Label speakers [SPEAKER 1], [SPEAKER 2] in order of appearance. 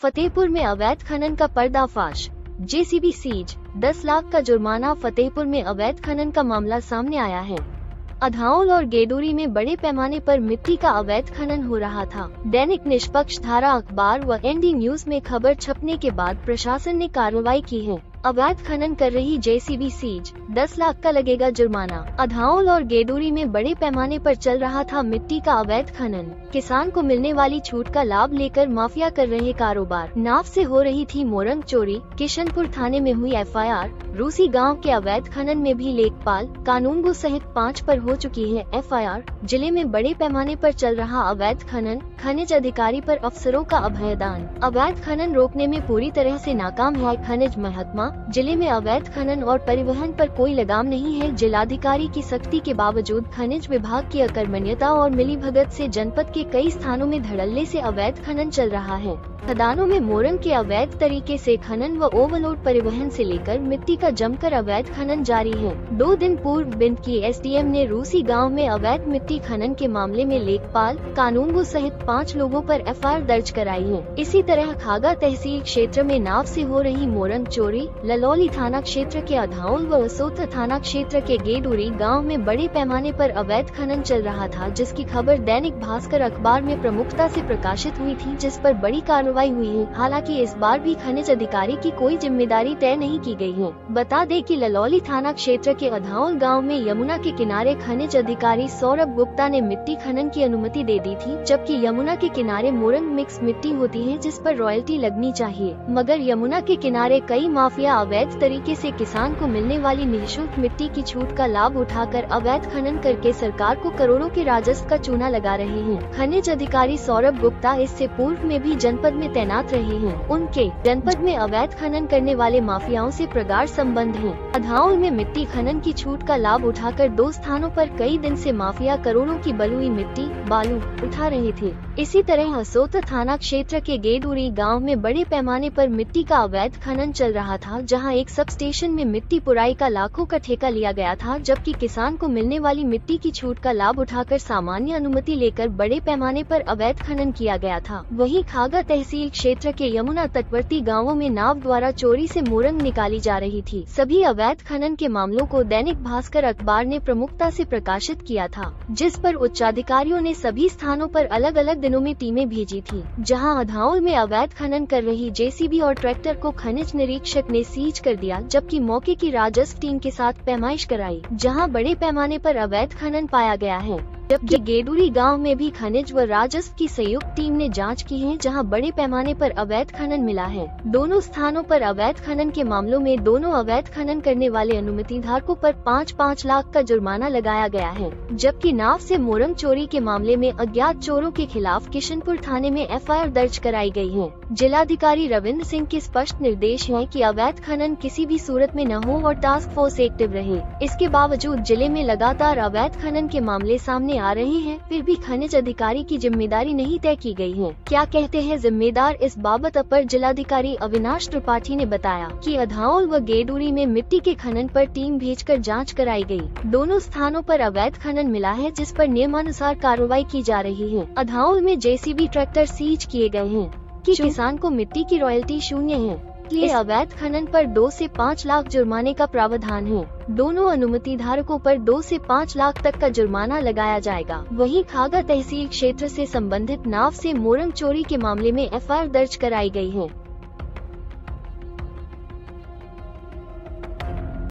[SPEAKER 1] फतेहपुर में अवैध खनन का पर्दाफाश, जेसीबी सीज, 10 लाख का जुर्माना। फतेहपुर में अवैध खनन का मामला सामने आया है। अधाउल और गेडूरी में बड़े पैमाने पर मिट्टी का अवैध खनन हो रहा था। दैनिक निष्पक्ष धारा अखबार व एनडी न्यूज में खबर छपने के बाद प्रशासन ने कार्रवाई की है। अवैध खनन कर रही जेसीबी सीज, 10 लाख का लगेगा जुर्माना। अधाउल और गेडूरी में बड़े पैमाने पर चल रहा था मिट्टी का अवैध खनन। किसान को मिलने वाली छूट का लाभ लेकर माफिया कर रहे कारोबार। नाव से हो रही थी मोरंग चोरी। किशनपुर थाने में हुई एफआईआर। रूसी गांव के अवैध खनन में भी लेखपाल, कानूनगो सहित 5 पर हो चुकी है एफआईआर। जिले में बड़े पैमाने पर चल रहा अवैध खनन, खनिज अधिकारी पर अफसरों का अभयदान। अवैध खनन रोकने में पूरी तरह से नाकाम है खनिज महकमा। जिले में अवैध खनन और परिवहन पर कोई लगाम नहीं है। जिलाधिकारी की सख्ती के बावजूद खनिज विभाग की अकर्मण्यता और मिलीभगत से जनपद के कई स्थानों में धड़ल्ले से अवैध खनन चल रहा है। खदानों में मोरंग के अवैध तरीके से खनन व ओवरलोड परिवहन से लेकर मिट्टी का जमकर अवैध खनन जारी है। 2 दिन पूर्व बिंद की एसडीएम ने रूसी गांव में अवैध मिट्टी खनन के मामले में लेखपाल, कानूनगो सहित 5 लोगों पर एफआईआर दर्ज कराई है। इसी तरह खागा तहसील क्षेत्र में नाव से हो रही मोरंग चोरी, ललौली थाना क्षेत्र के अधाउल व असोथा थाना क्षेत्र के गेडूरी गाँव में बड़े पैमाने पर अवैध खनन चल रहा था, जिसकी खबर दैनिक भास्कर अखबार में प्रमुखता से प्रकाशित हुई थी, जिस पर बड़ी कार्रवाई हुई है। हालांकि इस बार भी खनिज अधिकारी की कोई जिम्मेदारी तय नहीं की गई है। बता दें कि ललौली थाना क्षेत्र के अधाउल गांव में यमुना के किनारे खनिज अधिकारी सौरभ गुप्ता ने मिट्टी खनन की अनुमति दे दी थी, जबकि यमुना के किनारे मोरंग मिक्स मिट्टी होती है जिस पर रॉयल्टी लगनी चाहिए। मगर यमुना के किनारे कई माफिया अवैध तरीके से किसान को मिलने वाली निःशुल्क मिट्टी की छूट का लाभ उठाकर अवैध खनन करके सरकार को करोड़ों के राजस्व का चूना लगा रहे हैं। खनिज अधिकारी सौरभ गुप्ता इससे पूर्व में भी जनपद में तैनात रहे हैं। उनके जनपद में अवैध खनन करने वाले माफियाओं से प्रगाढ़ संबंध हैं। अधाउल में मिट्टी खनन की छूट का लाभ उठाकर 2 स्थानों पर कई दिन से माफिया करोड़ों की बलुई मिट्टी, बालू उठा रहे थे। इसी तरह असोथा थाना क्षेत्र के गेडूरी गांव में बड़े पैमाने पर मिट्टी का अवैध खनन चल रहा था, जहां एक सब स्टेशन में मिट्टी पुराई का लाखों का ठेका लिया गया था, जबकि किसान को मिलने वाली मिट्टी की छूट का लाभ उठाकर सामान्य अनुमति लेकर बड़े पैमाने पर अवैध खनन किया गया था। वहीं खागा तहसील क्षेत्र के यमुना तटवर्ती गांवों में नाव द्वारा चोरी से मोरंग निकाली जा रही थी। सभी अवैध खनन के मामलों को दैनिक भास्कर अखबार ने प्रमुखता से प्रकाशित किया था, जिस पर उच्चाधिकारियों ने सभी स्थानों पर अलग अलग दिनों में टीमें भेजी थी। जहां अधाउल में अवैध खनन कर रही जेसीबी और ट्रैक्टर को खनिज निरीक्षक ने सीज कर दिया, जबकि मौके की राजस्व टीम के साथ पैमाइश कराई, जहां बड़े पैमाने पर अवैध खनन पाया गया है। जबकि गेडूरी गांव में भी खनिज व राजस्व की संयुक्त टीम ने जांच की है, जहां बड़े पैमाने पर अवैध खनन मिला है। दोनों स्थानों पर अवैध खनन के मामलों में दोनों अवैध खनन करने वाले अनुमति धारकों पर 5-5 लाख का जुर्माना लगाया गया है। जबकि नाव से मोरंग चोरी के मामले में अज्ञात चोरों के खिलाफ किशनपुर थाने में एफआईआर दर्ज कराई गई है। जिलाधिकारी रविंद्र सिंह के स्पष्ट निर्देश है कि अवैध खनन किसी भी सूरत में न हो और टास्क फोर्स एक्टिव रहे। इसके बावजूद जिले में लगातार अवैध खनन के मामले सामने आ रहे हैं, फिर भी खनिज अधिकारी की जिम्मेदारी नहीं तय की गई है। क्या कहते हैं जिम्मेदार? इस बाबत अपर जिलाधिकारी अविनाश त्रिपाठी ने बताया कि अधाउल व गेडूरी में मिट्टी के खनन पर टीम भेजकर जांच कराई गई। दोनों स्थानों पर अवैध खनन मिला है, जिस पर नियमानुसार कार्रवाई की जा रही है। अधाउल में जेसीबी ट्रैक्टर सीज किए गए हैं कि किसान को मिट्टी की रॉयल्टी शून्य है, इसलिए अवैध खनन पर 2 से 5 लाख जुर्माने का प्रावधान है। दोनों अनुमति धारकों पर 2 से 5 लाख तक का जुर्माना लगाया जाएगा। वहीं खागा तहसील क्षेत्र से संबंधित नाव से मोरंग चोरी के मामले में एफआईआर दर्ज कराई गई है।